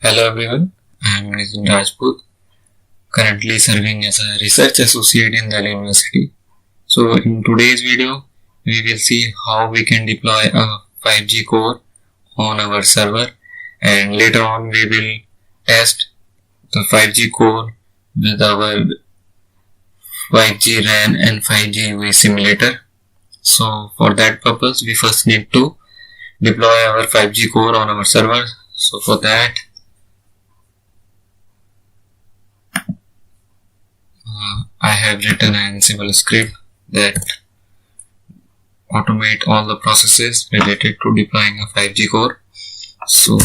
Hello everyone, I am Nitin Rajput, currently serving as a research associate in Delhi University. So in today's video, we will see how we can deploy a 5G core on our server, and later on we will test the 5G core with our 5G RAN and 5G UE simulator. So for that purpose, we first need to deploy our 5G core on our server. So for that, I have written an Ansible script that automate all the processes related to deploying a 5G core. So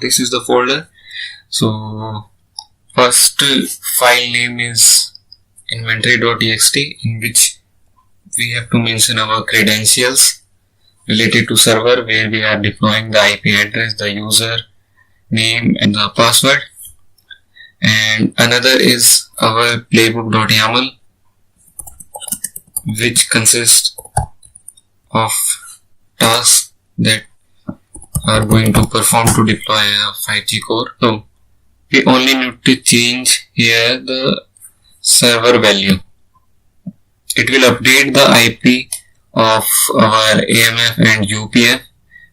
this is the folder. So first file name is inventory.txt, in which we have to mention our credentials related to server, where we are deploying the IP address, the user name and the password. And another is our playbook.yaml, which consists of tasks that are going to perform to deploy a 5G core. So we only need to change here the server value. It will update the IP of our AMF and UPF,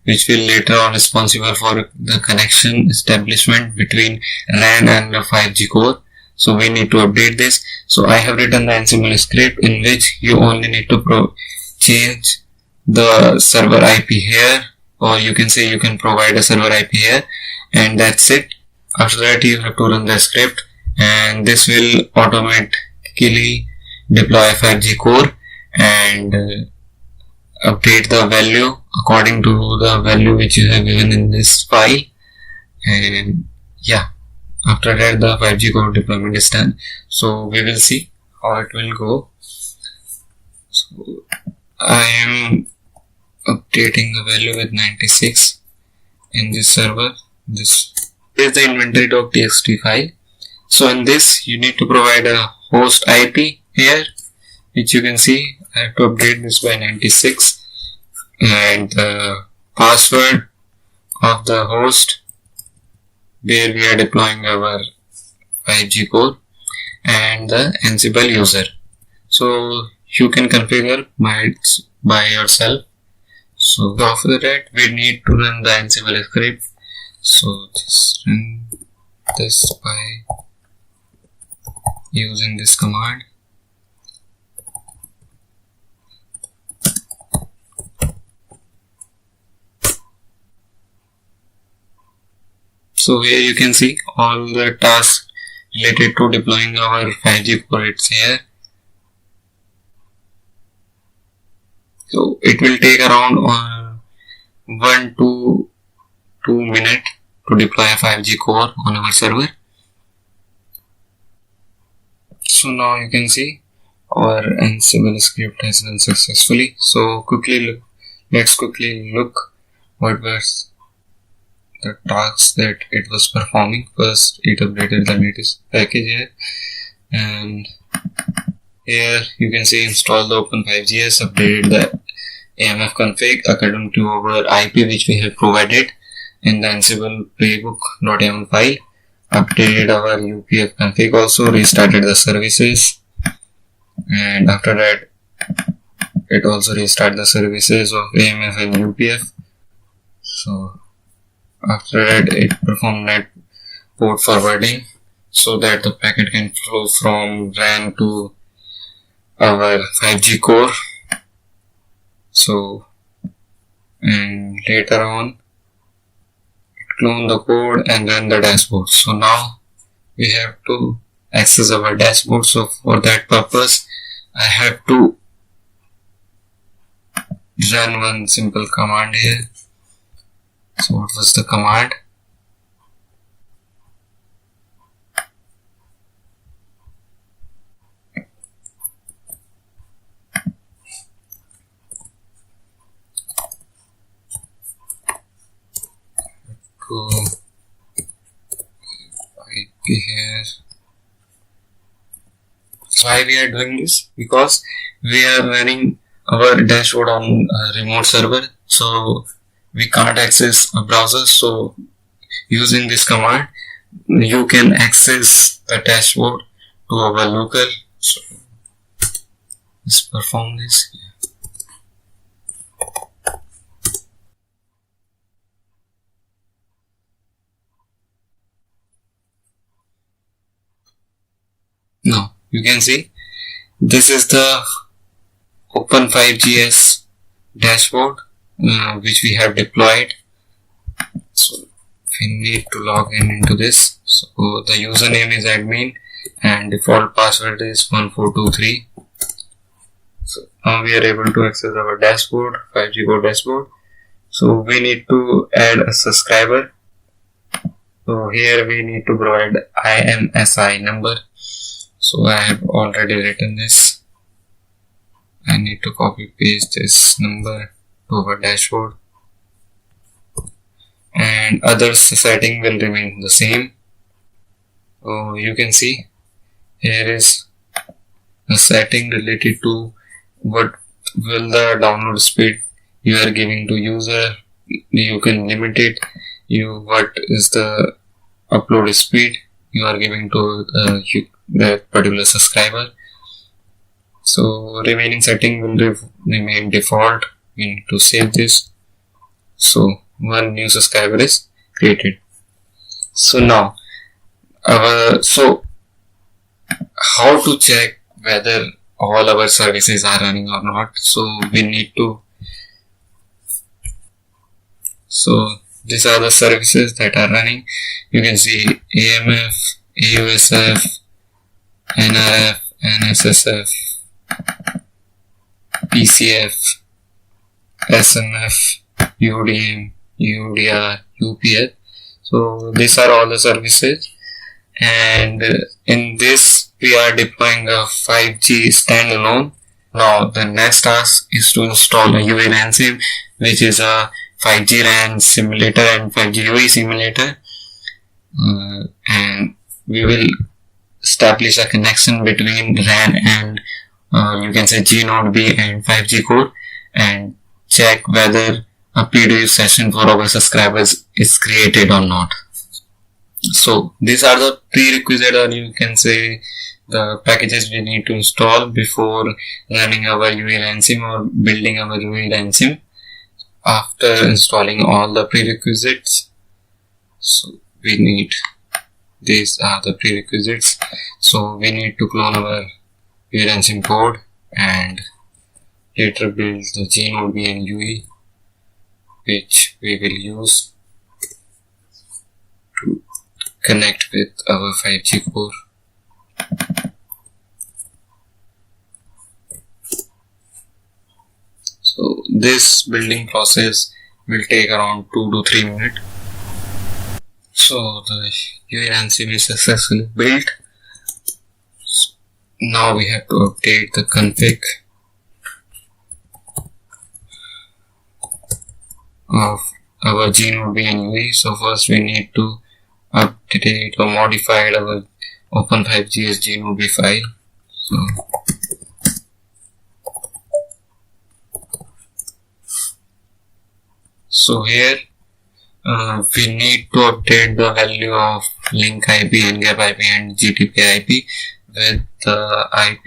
which will later on responsible for the connection establishment between RAN and the 5G core. So we need to update this. So I have written the Ansible script in which you only need to change the server IP here, or you can say you can provide a server IP here, and that's it. After that, you have to run the script, and this will automatically deploy a 5G core and update the value according to the value which you have given in this file. And yeah, after that the 5G core deployment is done. So we will see how it will go. So I am updating the value with 96 in this server. This is the inventory.txt file. So in this you need to provide a host IP here, which you can see. I have to update this by 96, and the password of the host where we are deploying our 5G core, and the Ansible user. So you can configure by yourself. So after that, we need to run the Ansible script. So just run this by using this command. So here you can see all the tasks related to deploying our 5G core. It's here. So it will take around 1 to 2 minutes to deploy a 5G core on our server. So now you can see our Ansible script has run successfully. So let's quickly look what was the tasks that it was performing. First, it updated the latest package here, and here you can see install the Open5GS, updated the AMF config according to our IP which we have provided in the Ansible playbook.yaml file, updated our UPF config also, restarted the services, and after that it also restarted the services of AMF and UPF. So after that, it performed net port forwarding so that the packet can flow from RAN to our 5G core. So, and later on, it cloned the code and ran the dashboard. So now we have to access our dashboard. So for that purpose, I have to run one simple command here. So what was the command? Go IP here. Why we are doing this? Because we are running our dashboard on a remote server, so we can't access a browser. So using this command, you can access the dashboard to our local. So let's perform this. Now you can see this is the Open5GS dashboard which we have deployed. So we need to log in into this. So the username is admin and default password is 1423. So now we are able to access our dashboard, 5G Core dashboard. So we need to add a subscriber. So here we need to provide IMSI number. So I have already written this. I need to copy paste this number to our dashboard, and other setting will remain the same. So you can see here is a setting related to what will the download speed you are giving to user. You can limit it. What is the upload speed you are giving to that particular subscriber. So remaining setting will remain default. We need to save this. So one new subscriber is created. So now so how to check whether all our services are running or not? So we need to, so these are the services that are running. You can see AMF, AUSF, NRF, NSSF, PCF, SMF, UDM, UDR, UPF. So these are all the services, and in this we are deploying a 5G standalone. Now the next task is to install a UERANSIM, which is a 5G RAN simulator and 5G UE simulator, and we will establish a connection between RAN and you can say G-Node B and 5G core, and check whether a PDF session for our subscribers is created or not. So these are the prerequisite, or you can say the packages we need to install before running our UERANSIM or building our UERANSIM. After installing all the prerequisites, so we need, these are the prerequisites. So we need to clone our UERANSIM code and later build the G-Node B and UE, which we will use to connect with our 5G core. So this building process will take around 2 to 3 minutes. So the UERANSIM is successfully built. So now we have to update the config of our G-Node B and UE. So first we need to update or modify our Open5GS G-Node B file. So here we need to update the value of link IP, NGAP IP and GTP IP with the IP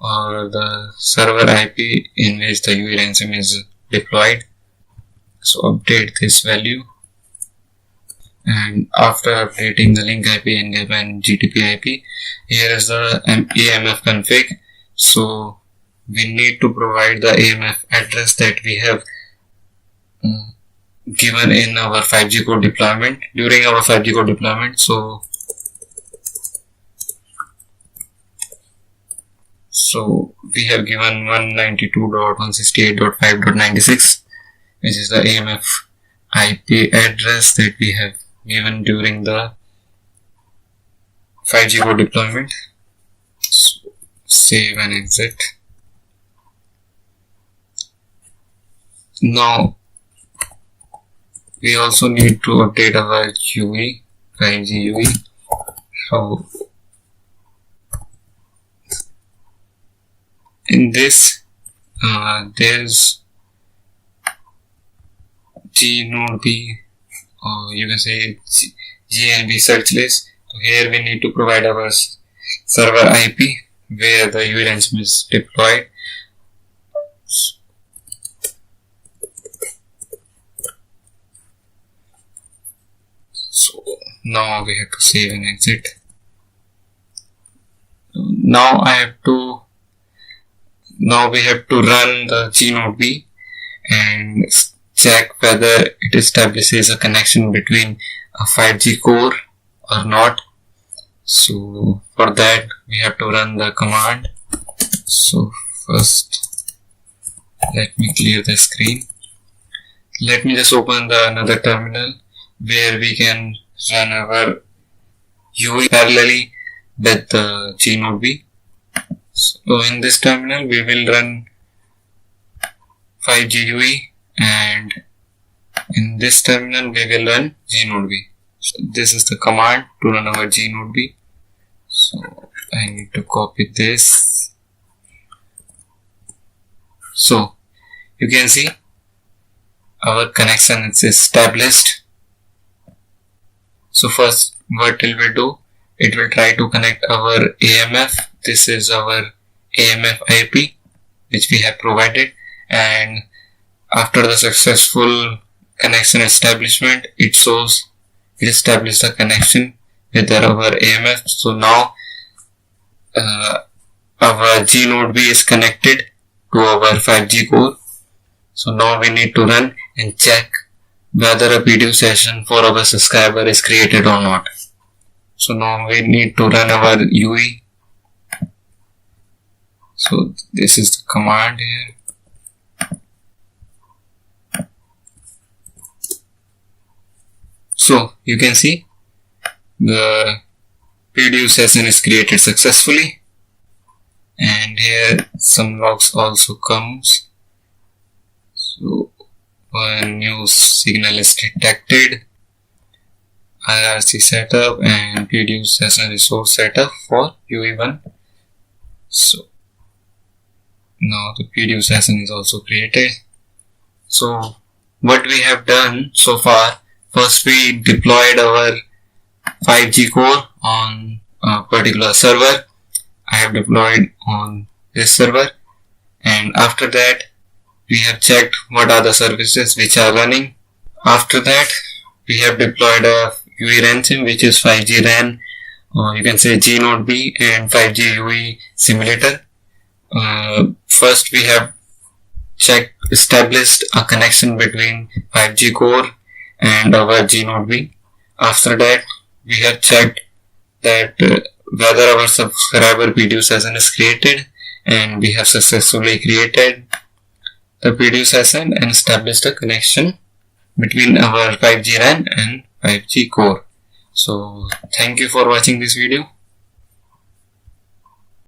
or the server IP in which the UERANSIM is deployed. So update this value, and after updating the link IP, NGAP and GTP IP, here is the AMF config. So we need to provide the AMF address that we have given in our 5G core deployment, during our 5G core deployment. So we have given 192.168.5.96, which is the AMF IP address that we have given during the 5G core deployment. So save and exit. Now we also need to update our UE, 5G UE. So in this there's G node B, or you can say G and B search list. So here we need to provide our server IP where the UERANSIM is deployed. So now we have to save and exit. Now we have to run the G node B and check whether it establishes a connection between a 5G core or not. So for that we have to run the command. So first let me clear the screen. Let me just open another terminal where we can run our UE parallelly with the G node B. So in this terminal we will run 5G UE, and in this terminal we will run G node B. So this is the command to run our G node B. So I need to copy this. So you can see our connection is established. So first what it will do, it will try to connect our AMF. This is our AMF IP which we have provided, and after the successful connection establishment, it shows it established a connection with our AMF. So now our G node B is connected to our 5G core. So now we need to run and check whether a PDU session for our subscriber is created or not. So now we need to run our UE. So this is the command here. So you can see the PDU session is created successfully, and here some logs also comes. So one new signal is detected, IRC setup, and PDU session resource setup for UE1. So now the PDU session is also created. So what we have done so far, first we deployed our 5G core on a particular server. I have deployed on this server, and after that we have checked what are the services which are running. After that we have deployed a UERANSIM, which is 5G RAN, or you can say G node B, and 5G UE simulator. First we have established a connection between 5G core and our G node B. After that we have checked that whether our subscriber PDU session is created, and we have successfully created the PDU session and established a connection between our 5G RAN and 5G core. So thank you for watching this video.